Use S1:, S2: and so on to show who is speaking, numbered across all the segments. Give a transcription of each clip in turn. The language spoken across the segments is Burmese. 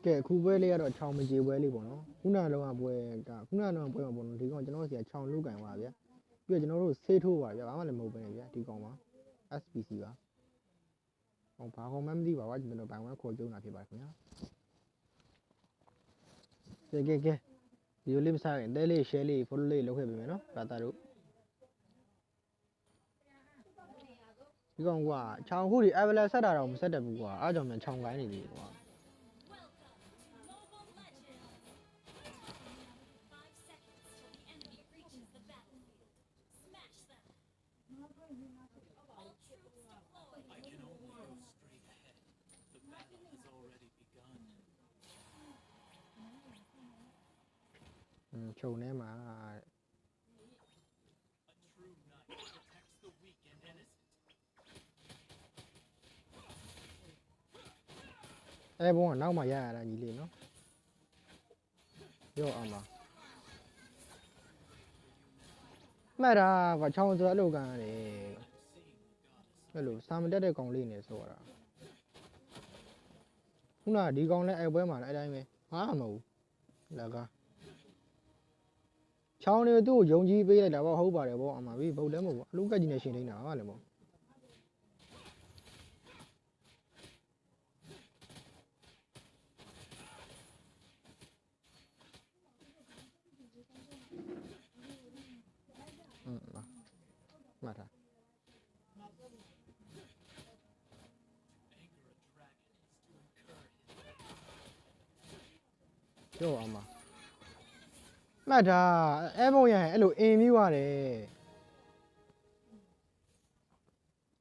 S1: ကဲခုပွဲလေးကတော့ချောင်းမကြေပွဲလေးပေါ့နော်ခုနလုံးကပွဲဒါခုနလုံးကပွဲမှာပေါ့နော်ဒီကောင်ကျွန်တော်စီကချောင်းလုကန်ပါဗျာပြီးတော့ကျွန်တော်တို့ဆေးထိုးပါဗျာဘာမှလည်းမဟုတ်ပဲဗျာဒီကောင်ပါ SPC ပါဟောဘာကောင်မှမသိပါဘူးကျွန်တော်ဘိုင်ဝမ်ခေါ်ကြုံတာဖြစ်ပါတယ်ခင်ဗျာကဲဒီလိုလေးမစားရင်တဲလေး share လေး follow လေးလုပ်ခဲ့ပြီမယ်နော်ဘာသာတို့ဒီကောင်ကချောင်းခုဒီ avalanche ဆက်တာတော့မဆက်တတ်ဘူးကွာအားကြောင့်မြန်ချောင်းကိုင်းနေပြီကွာခြုံထဲမှာအဲဘုံကနောက်မှရရတာညီလေးနော်ရောအောင်ပါမှတ်တာကချောင်းဆိုအလုပ်ကန်ရတယ်အဲ့လိုစာမတက်တဲ့ကောင်လေးနေဆိုတော့ခုနဒီကောင်လည်းအဲ့ပွဲမှာလည်းအဲ့တိုင်းပဲဟာမဟုတ်ဘူးလကားချောင်းနေသူ့ကိုယုံကြည်ပေးလိုက်တာပေါ့ဟုတ်ပါတယ်ဗောအမဘေးဘုတ်လည်းမဟုတ်ဘူးအလုံးကက်ကြီးနဲ့ရှင်နေတာဟာလည်းဗောမှတ်တာကြောက်အောင်ပါမှတ်တာအဲဘုံရရင်အဲ့လိုအင်မြူရတယ်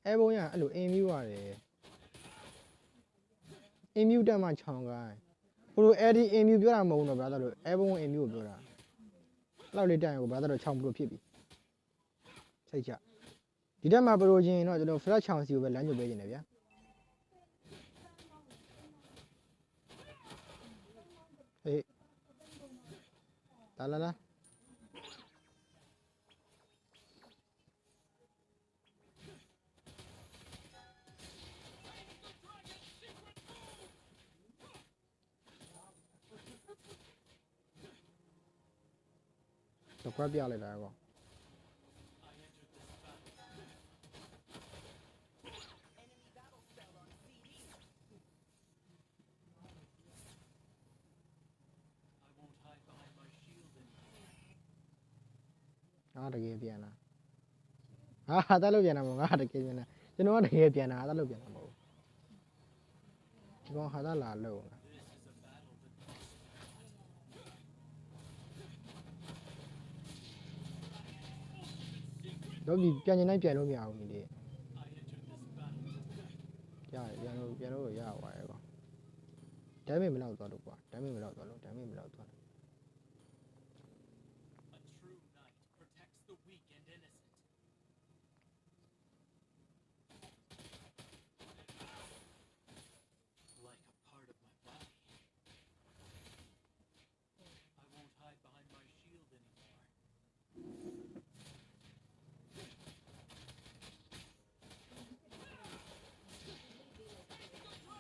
S1: အဲဘုံရရင်အဲ့လိုအင်မြူရတယ်အင်မြူတက်မှချောင်းကိုင်းဘလို့အဲ့ဒီအင်မြူပြောတာမဟုတ်တော့ဗျာတို့အဲဘုံအင်မြူကိုပြောတာလောက်လေးတက်ရင်ကိုဗျာတို့ချောင်းဘလို့ဖြစ်ပြီစိတ်ချဒီတက်မှာဘလို့ချင်းတော့ကျွန်တော် flash ချောင်းစီကိုပဲလမ်းညွှန်ပေးနေတယ်ဗျာဟေးလာတော့ပြလိုက်တာကောတကယ်ပြန်လာဟာတက်လို့ပြန်လာမဟုတ်ငါတကယ်ပြန်လာကျွန်တော်ကတကယ်ပြန်လာတက်လို့ပြန်လာမဟုတ်ဒီကောင်ဟာတက်လာလို့တော့ဒီပြန်နေနိုင်ပြန်လို့မရဘူးဒီလေးရတယ်ပြန်လို့ရပါတယ်ကွာဒမ်းမေမလောက်သွားလို့ကွာဒမ်းမေမလောက်သွားလို့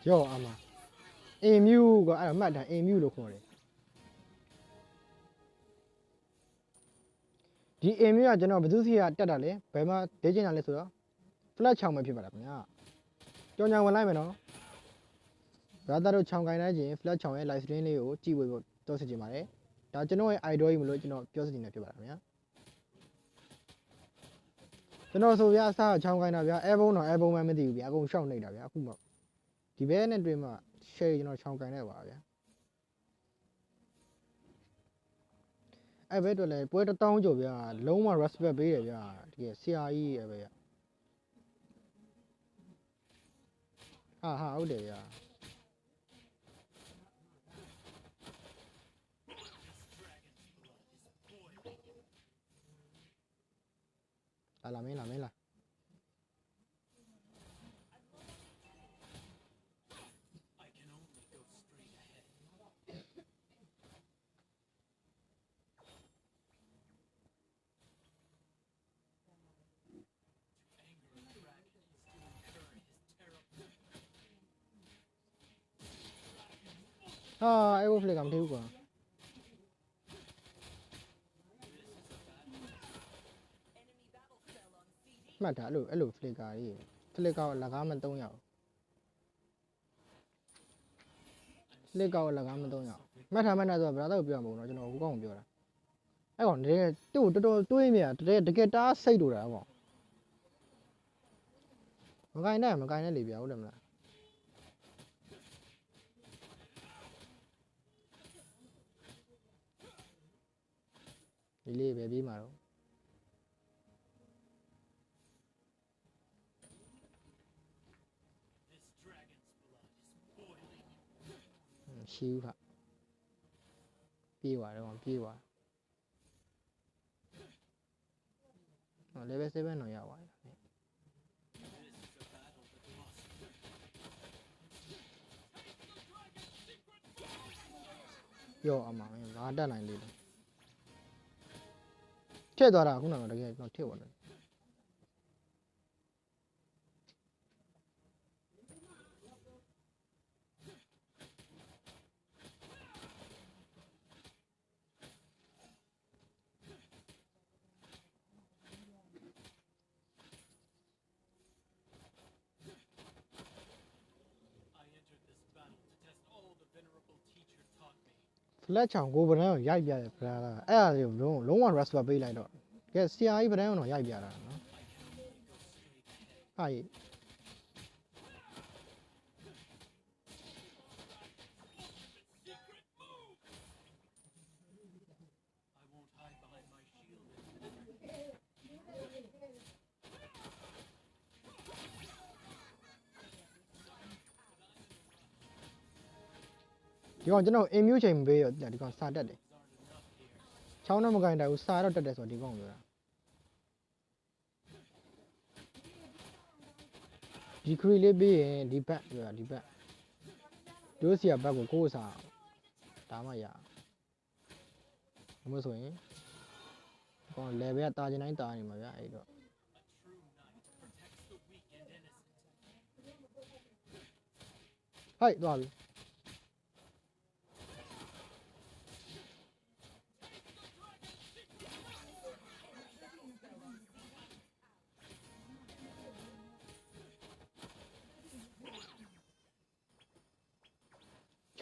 S1: ရောအမအင်မြူကအဲ့ဒါမှတ်တာအင်မြူလို့ခေါ်တယ်ဒီအင်မြူကကျွန်တော်ဘယ်သူစီကတက်တာလဲဘယ်မှာဒေးကျင်တာလဲဆိုတော့ flash ချောင်းပဲဖြစ်ပါလားခင်ဗျာကြောင်ကြောင်ဝင်လိုက်မယ်နော်ဘာသာတို့ချောင်းကိုင်းလိုက်ခြင်း flash ချောင်းရဲ့ live stream လေးကိုကြည့်ဖို့တောင်းဆိုချင်ပါတယ်ဒါကျွန်တော်ရဲ့ idol ကြီးမလို့ကျွန်တော်ပြောစချင်တယ်ဖြစ်ပါလားခင်ဗျာကျွန်တော်ဆိုဗျာအစားချောင်းကိုင်းတာဗျာအဲဘုံတော့အဲဘုံမှမသိဘူးဗျာအကုန်ရှောက်နေတာဗျာအခုမှဒီဘဲနဲ့တွေ့မှ share ကျွန်တော်ချောင်းကိုင်းလိုက်ပါဗျာအဲ့ဘဲတော့လေပွဲ1000ကျော်ဗျာလုံးဝ respect ပေးတယ်ဗျာတကယ်ဆရာကြီးရဲ့ပဲဗျာဟာဟုတ်တယ်ဗျာလာမင်းလာ ဟာအဲ့ဘိုဖလက်ကမထည့်ဘူးကွာမှတ်တာအဲ့လိုဖလက်ကာကြီးဖလက်ကာလက်ကားမ3ရောက်ဖလက်ကာလက်ကားမ3ရောက်မှတ်ထားဆိုတော့ဗလာတော့ပြောမှာပေါ့နော်ကျွန်တော်ဟိုကောင်ပြောတာအဲ့ကောင်တကယ်သူ့တော်တော်တွေးမိတာတကယ်တားစိတ်လို့တာပေါ့မကိုင်းနဲ့လေပြဟုတ်တယ်မလားဒီလေးပဲပြေးမှာတော့ရှိဦးခပြေးသွားတယ်ကောင်ပြေးသွားlevel 7တော့ရပါတယ်ပြောအမှန်ငါတက်နိုင်လေတယ်ထည့်သွားတာခုနကတော့တကယ်ကျွန်တော်ထည့်သွားတယ်ဖလက်ချောင်ကိုဗရန်ကိုရိုက်ပြတယ်ဗလာအဲ့ဒါတွေလုံးဝ rasper ပေးလိုက်တော့ကဲဆရာကြီးဗရန်ကတော့ရိုက်ပြတာနော်ဟာကြီးဒီကောင်ကျွန်တော်အင်မျိုးချိန်မပေးရဒီကောင်စာတက်တယ်ချောင်းတော့မကင်တိုင်ဘူးစာတော့တက်တယ်ဆိုတော့ဒီကောင်ပြောတာဒီခရီလေးပေးရင်ဒီဘက်ပြောတာဒီဘက်တို့စီကဘက်ကိုကိုယ်စားဒါမှရမလို့ဆိုရင်ကောင် level ကတာကျင်တိုင်းတာနေမှာဗျအဲ့တော့ဟိုက်သွားပြီ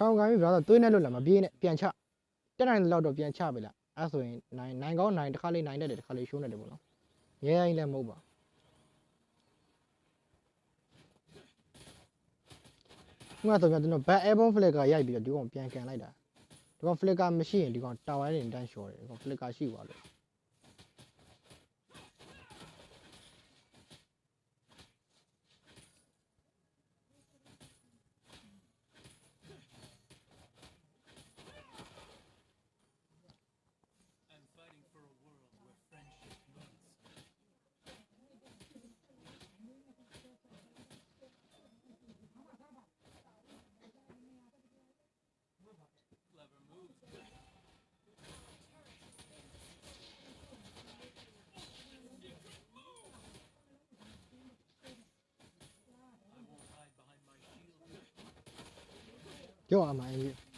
S1: ချောင်းကိုင်းပြီဗလာတော့သွေးနဲ့လို့လာမပြေးနဲ့ပြန်ချတက်နိုင်တဲ့လောက်တော့ပြန်ချပြီလားအဲ့ဆိုရင်9ကောင်း9တစ်ခါလေး9တက်တယ်တစ်ခါလေးရှိုးနေတယ်ပေါ့နော်ရဲရင်လည်းမဟုတ်ပါခုနဆိုပြန်ကျွန်တော် back airborne flicker ရိုက်ပြီးတော့ဒီကောင်ပြန်ကန်လိုက်တာဒီကောင် flicker မရှိရင်ဒီကောင်တာဝိုင်းနေတန်းလျှော်တယ်ဒီကောင် flicker ရှိသွားလို့ပြောအမှန်ကြီး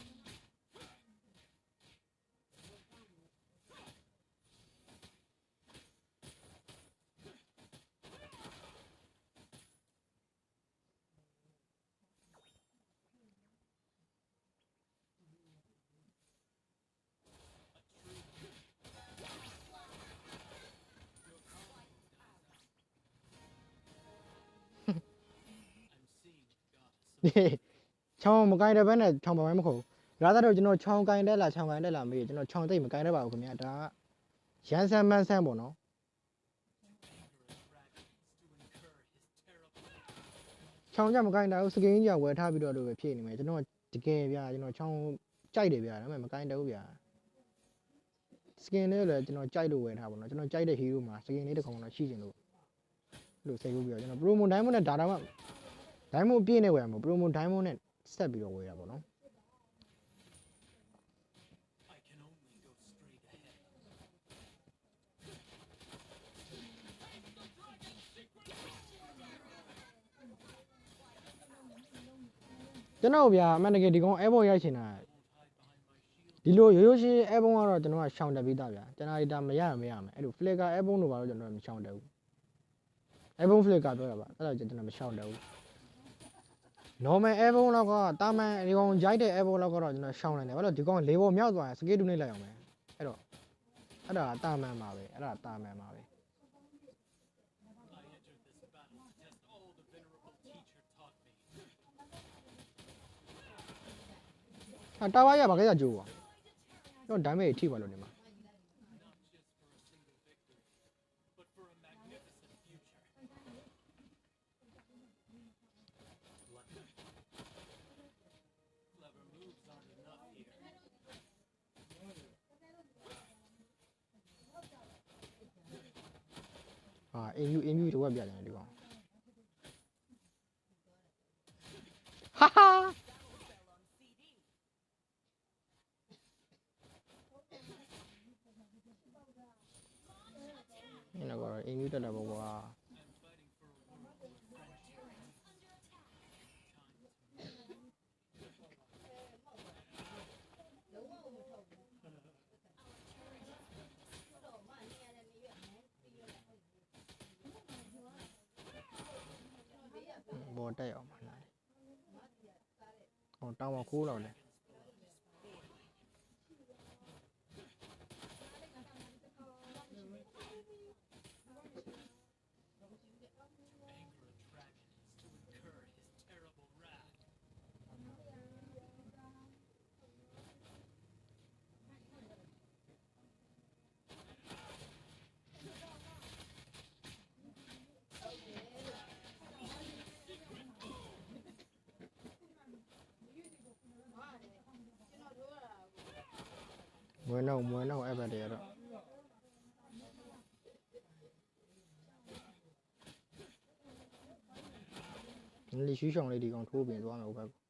S1: ချောင်းမကိုင်းတဲ့ဘက်နဲ့ချောင်းပပိုင်းမခုံရာသာတော့ကျွန်တော်ချောင်းကိုင်းတက်လာချောင်းကိုင်းတက်လာမေးကျွန်တော်ချောင်းသိမ့်မကိုင်းတတ်ပါဘူးခင်ဗျာဒါရန်ဆန်မန်းဆန်ပေါ့နော်ချောင်းကြမကိုင်းတာဘူးစကင်းကြီးကဝယ်ထားပြီးတော့လို့ပဲဖြည့်နေမယ်ကျွန်တော်တကယ်ဗျာကျွန်တော်ချောင်းကြိုက်တယ်ဗျာဒါပေမဲ့မကိုင်းတတ်ဘူးဗျာစကင်းလေးလည်းကျွန်တော်ကြိုက်လို့ဝယ်ထားပါတော့ကျွန်တော်ကြိုက်တဲ့ဟီးရိုးမှာစကင်းလေးတစ်ခုံတော့ရှိချင်လို့စိတ်ဘူးပြီးတော့ကျွန်တော် promo diamond နဲ့ဒါတော့မှ diamond ပြည့်နေဝယ်မှာ promo diamond နဲ့ဆက်ပြီးတော့ဝယ်ရပါတော့တ ကျွန်တော်ဗျာအမှန်တကယ်ဒီကောင်အဲဘုံရိုက်ချင်တာဒီလိုရိုးရိုးရှင်းအဲဘုံကတော့ကျွန်တော်ကရှောင်တက်ပြီးသားဗျာကျွန်တော်ဒီတာမရမယ်အဲ့လို flicker အဲဘုံတို့ဘာလို့ကျွန်တော်မရှောင်တက်ဘူးအဲဘုံ flicker ပြောတာပါအဲ့ဒါကျွန်တော်မရှောင်တက်ဘူး normal အဲဘုံတော့ကတာမန်ဒီကောင်ရိုက်တဲ့အဲဘုံတော့ကတော့ကျွန်တော်ရှောင်နိုင်တယ်ဘာလို့ဒီကောင်လေးဘုံမြောက်သွားရင်စကေးတူနေလိုက်အောင်ပဲအဲ့တော့အဲ့ဒါတာမန်ပါပဲအဲ့ဒါတာမန်ပါပဲတာဝါရဘာကိစ္စကြိုးပါတော့ဒိုင်းမေးထိပါလို့နေမှာဟာအင်ယူတော့ပြတယ်ဒီကောင်ဟာဟာนี่นะก็အင်ယူတက်တယ်ပေါ့ကွာဘောတက်အောင်ပါလားဟောတောင်းမခိုးတော့လေမွေးနောက်အဲ့ဘက်တည်းရတော့လီရှူးရှောင်းလေးဒီကောင်ထိုးပြင်သွားမယ်ဟိုဘက်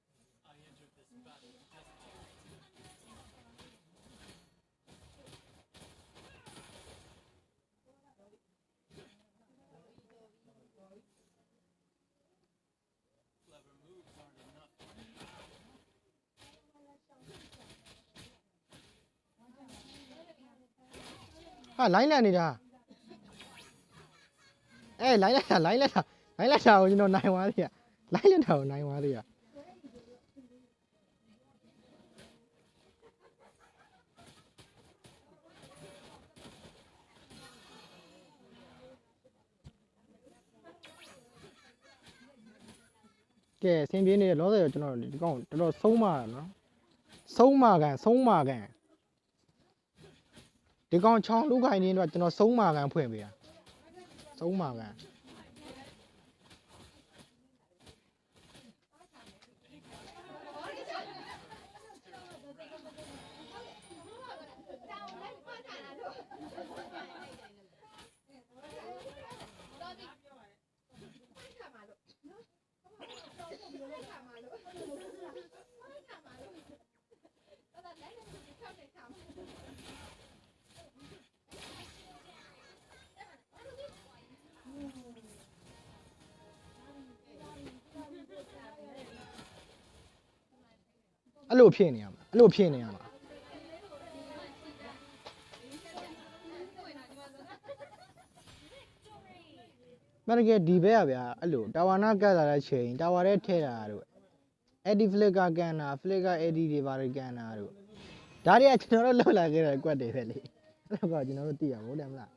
S1: ဟာလိုင်းလန်နေတာလိုင်းလက်တာကိုကျွန်တော်နိုင်သွားသေးရလိုင်းလက်တာကိုနိုင်သွားသေးရကဲဆင်းပြင်းနေလောဆယ်ကျွန်တော်ဒီကောင်တော်တော်ဆုံးမတာနော်ဆုံးမကန်ဒီကောင်ချောင်းလူခိုင်နေတော့ကျွန်တော်ဆုံးမကန်ဖွင့်ပေးတာဆုံးမကန်အဲ့လိုဖြစ်နေရမှာမကယ်ဒီဘက်ကဗျာအဲ့လိုတာဝါနာကတ်လာတဲ့ချိန်တာဝါထဲထဲတာတို့အဲ့ဒီဖလစ်ကာကန်တာဖလစ်ကာအဲ့ဒီတွေဘာတွေကန်တာတို့ဒါတွေကကျွန်တော်တို့လောက်လာခဲ့တဲ့ကွက်တွေပဲလေအဲ့တော့ကကျွန်တော်တို့သိရမို့တယ်မလား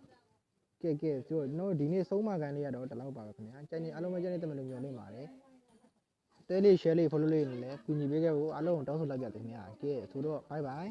S1: ကဲကျွန်တော်ဒီနေ့ဆုံးမကန်လေးရတော့တလောက်ပါပဲခင်ဗျာကျန်နေအားလုံးပဲကျန်နေတမလို့မျှော်လင့်ပါတယ်တဲလေး share လေး follow လေးနဲ့လည်းကူညီပေးခဲ့ဖို့အားလုံးတောင်းဆိုလိုက်ကြတယ်ခင်ဗျာကဲဆိုတော့ bye bye